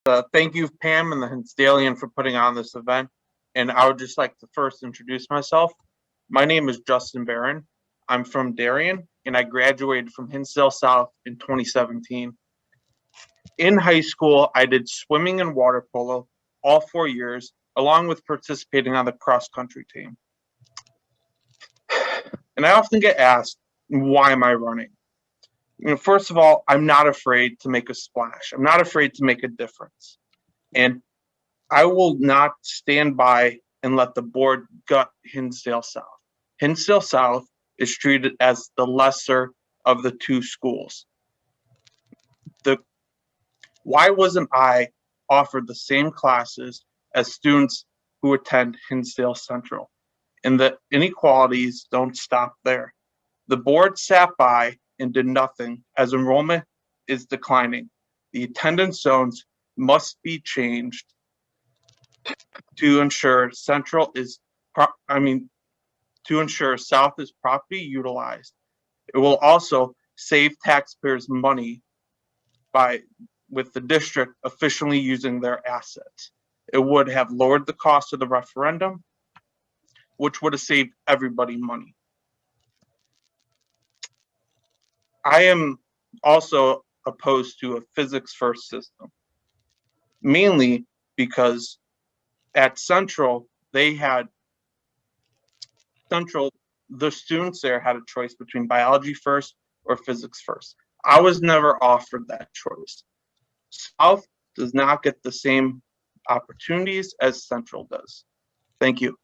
Thank you, Pam and the Hinsdalean, for putting on this event. And I would just like to first introduce myself. My name is Justin Barron. I'm from Darien, and I graduated from Hinsdale South in 2017. In high school, I did swimming and water polo all 4 years, along with participating on the cross country team. And I often get asked, why am I running? First of all, I'm not afraid to make a splash. I'm not afraid to make a difference. And I will not stand by and let the board gut Hinsdale South. Hinsdale South is treated as the lesser of the two schools. Why wasn't I offered the same classes as students who attend Hinsdale Central? And the inequalities don't stop there. The board sat by and did nothing as enrollment is declining. The attendance zones must be changed to ensure South is properly utilized. It will also save taxpayers money with the district officially using their assets. It would have lowered the cost of the referendum, which would have saved everybody money. I am also opposed to a physics first system, mainly because at Central, the students there had a choice between biology first or physics first. I was never offered that choice. South does not get the same opportunities as Central does. Thank you.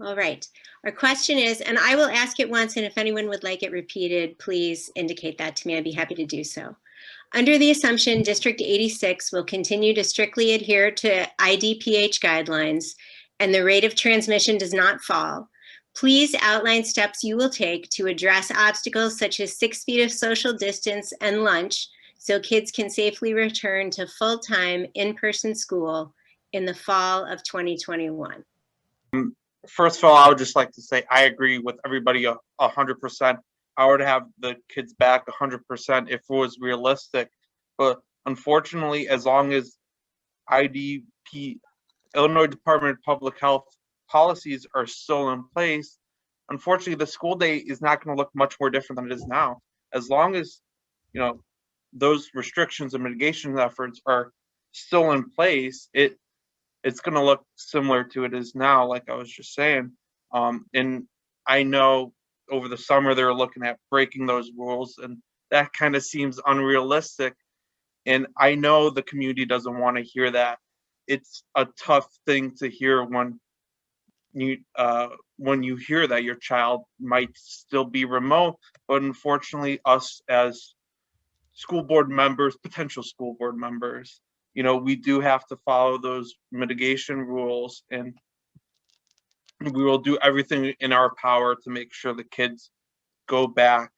All right. Our question is, and I will ask it once, and if anyone would like it repeated, please indicate that to me. I'd be happy to do so. Under the assumption District 86 will continue to strictly adhere to IDPH guidelines and the rate of transmission does not fall, please outline steps you will take to address obstacles such as 6 feet of social distance and lunch so kids can safely return to full-time in-person school in the fall of 2021. First of all, I would just like to say I agree with everybody 100%. I would have the kids back 100% if it was realistic. But unfortunately, as long as Illinois Department of Public Health policies are still in place, unfortunately, the school day is not going to look much more different than it is now. As long as, those restrictions and mitigation efforts are still in place, it's going to look similar to it is now, like I was just saying. And I know over the summer they were looking at breaking those rules, and that kind of seems unrealistic. And I know the community doesn't want to hear that. It's a tough thing to hear when you hear that your child might still be remote, but unfortunately, us as potential school board members, we do have to follow those mitigation rules, and we will do everything in our power to make sure the kids go back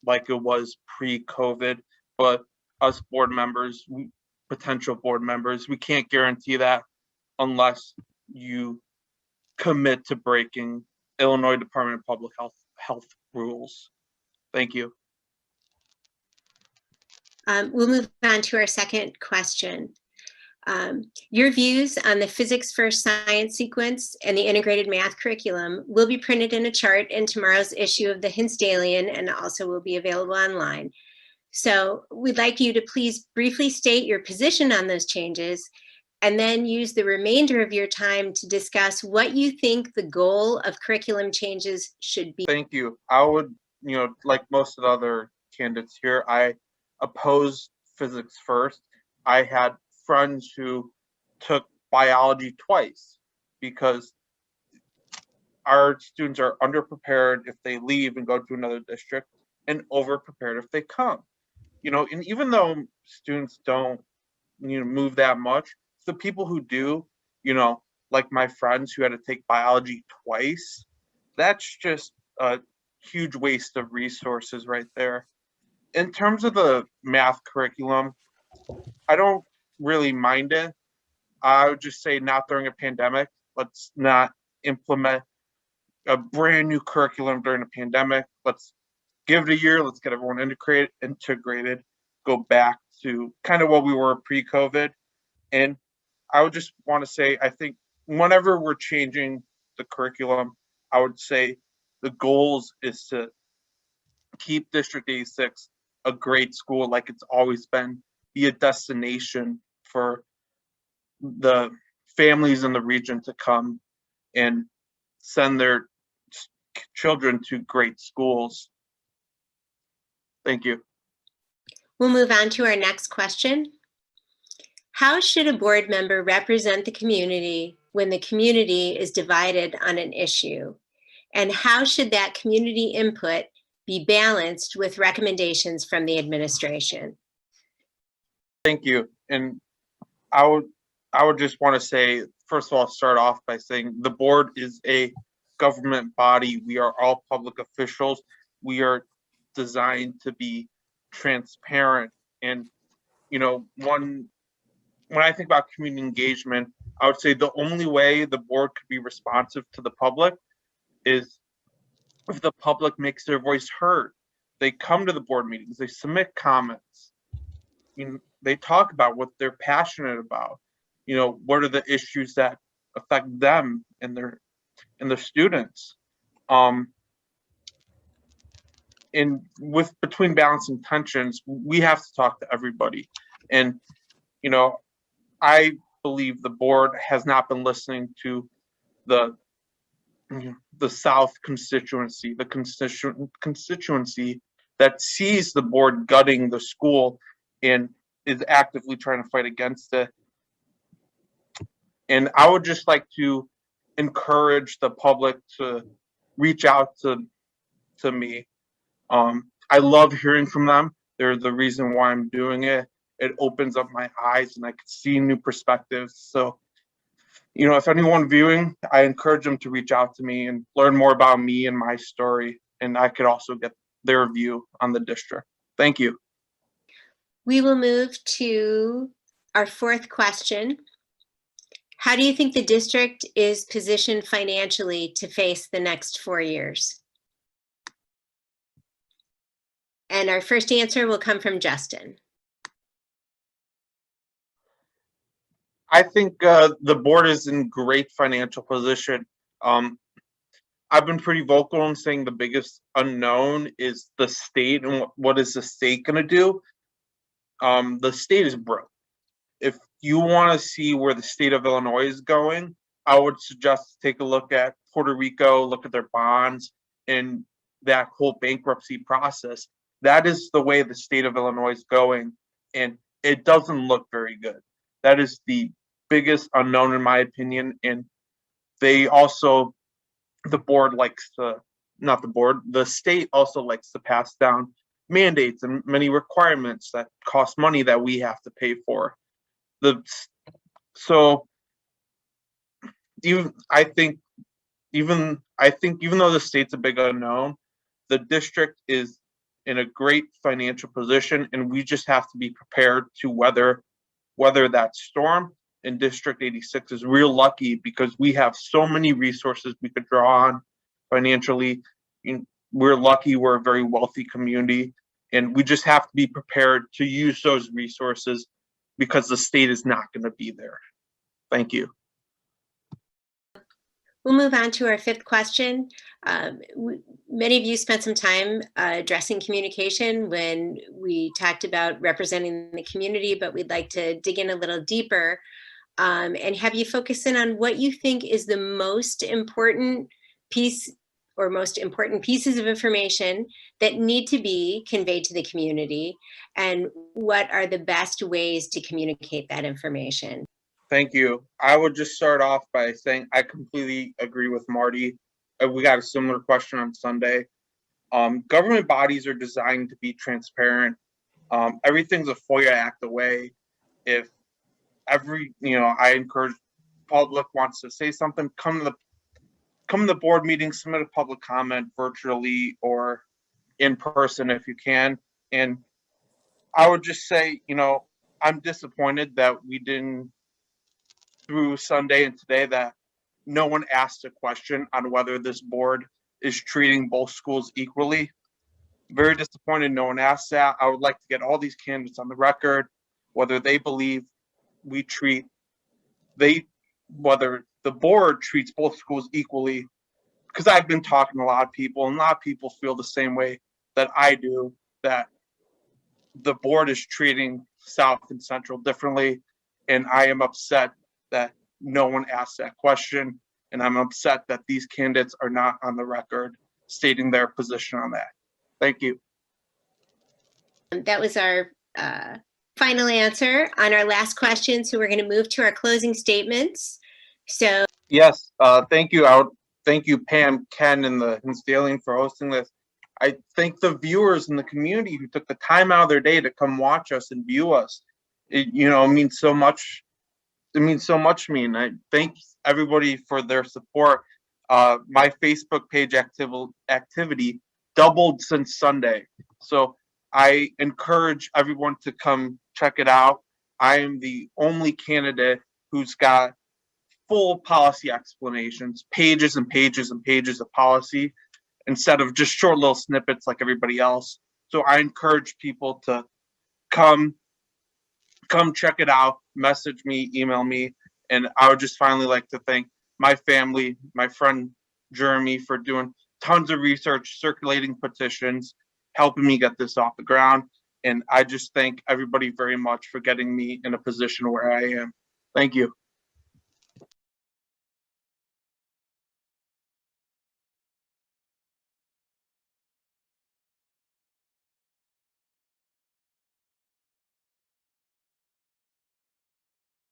like it was pre-COVID. But us board members, potential board members, we can't guarantee that unless you commit to breaking Illinois Department of Public Health rules. Thank you. We'll move on to our second question. Your views on the physics first science sequence and the integrated math curriculum will be printed in a chart in tomorrow's issue of the Hinsdalean and also will be available online. So we'd like you to please briefly state your position on those changes and then use the remainder of your time to discuss what you think the goal of curriculum changes should be. Thank you. I would, like most of the other candidates here, I oppose physics first. I had friends who took biology twice because our students are underprepared if they leave and go to another district and overprepared if they come. And even though students don't move that much, the people who do, like my friends who had to take biology twice, that's just a huge waste of resources right there. In terms of the math curriculum, I don't really mind it. I would just say not during a pandemic. Let's not implement a brand new curriculum during a pandemic. Let's give it a year. Let's get everyone integrated. go back to kind of what we were pre-COVID. And I would just want to say, I think whenever we're changing the curriculum, I would say the goals is to keep District 86 a great school like it's always been, be a destination for the families in the region to come and send their children to great schools. Thank you. We'll move on to our next question. How should a board member represent the community when the community is divided on an issue? And how should that community input be balanced with recommendations from the administration? Thank you. And I would just want to say, first of all, start off by saying the board is a government body. We are all public officials. We are designed to be transparent. And, you know, when I think about community engagement, I would say the only way the board could be responsive to the public is if the public makes their voice heard. They come to the board meetings, they submit comments, they talk about what they're passionate about. What are the issues that affect them and their students. And between balancing tensions, we have to talk to everybody. And I believe the board has not been listening to the South constituency, the constituency that sees the board gutting the school and is actively trying to fight against it. And I would just like to encourage the public to reach out to me. I love hearing from them. They're the reason why I'm doing it. It opens up my eyes and I can see new perspectives. So, if anyone viewing, I encourage them to reach out to me and learn more about me and my story. And I could also get their view on the district. Thank you. We will move to our fourth question. How do you think the district is positioned financially to face the next 4 years? And our first answer will come from Justin. I think the board is in great financial position. I've been pretty vocal in saying the biggest unknown is the state and what is the state going to do. The state is broke. If you want to see where the state of Illinois is going, I would suggest take a look at Puerto Rico, look at their bonds and that whole bankruptcy process. That is the way the state of Illinois is going, and it doesn't look very good. That is the biggest unknown in my opinion. And they also, the state also likes to pass down mandates and many requirements that cost money that we have to pay for. I think even though the state's a big unknown, the district is in a great financial position, and we just have to be prepared to weather that storm. And District 86 is real lucky because we have so many resources we could draw on financially. We're lucky, we're a very wealthy community, and we just have to be prepared to use those resources because the state is not going to be there. Thank you. We'll move on to our fifth question. Many of you spent some time addressing communication when we talked about representing the community, but we'd like to dig in a little deeper and have you focus in on what you think is the most important piece or most important pieces of information that need to be conveyed to the community, and what are the best ways to communicate that information. Thank you. I would just start off by saying I completely agree with Marty. We got a similar question on Sunday. Government bodies are designed to be transparent. Everything's a FOIA Act away. If I encourage public wants to say something, come to the board meeting, submit a public comment virtually or in person if you can. And I would just say, I'm disappointed that we didn't, through Sunday and today, that no one asked a question on whether this board is treating both schools equally. Very disappointed no one asked that. I would like to get all these candidates on the record, whether they believe we treat whether the board treats both schools equally, because I've been talking to a lot of people, and a lot of people feel the same way that I do, that the board is treating South and Central differently. And I am upset that no one asked that question. And I'm upset that these candidates are not on the record stating their position on that. Thank you. That was our final answer on our last question. So we're going to move to our closing statements. So yes, thank you. Thank you, Pam, Ken, and the Hinsdalean for hosting this. I thank the viewers in the community who took the time out of their day to come watch us and view us. It means so much. It means so much to me, and I thank everybody for their support. My Facebook page activity doubled since Sunday, so I encourage everyone to come check it out. I am the only candidate who's got full policy explanations, pages and pages and pages of policy, instead of just short little snippets like everybody else. So I encourage people to come check it out, message me, email me. And I would just finally like to thank my family, my friend Jeremy, for doing tons of research, circulating petitions, helping me get this off the ground. And I just thank everybody very much for getting me in a position where I am. Thank you.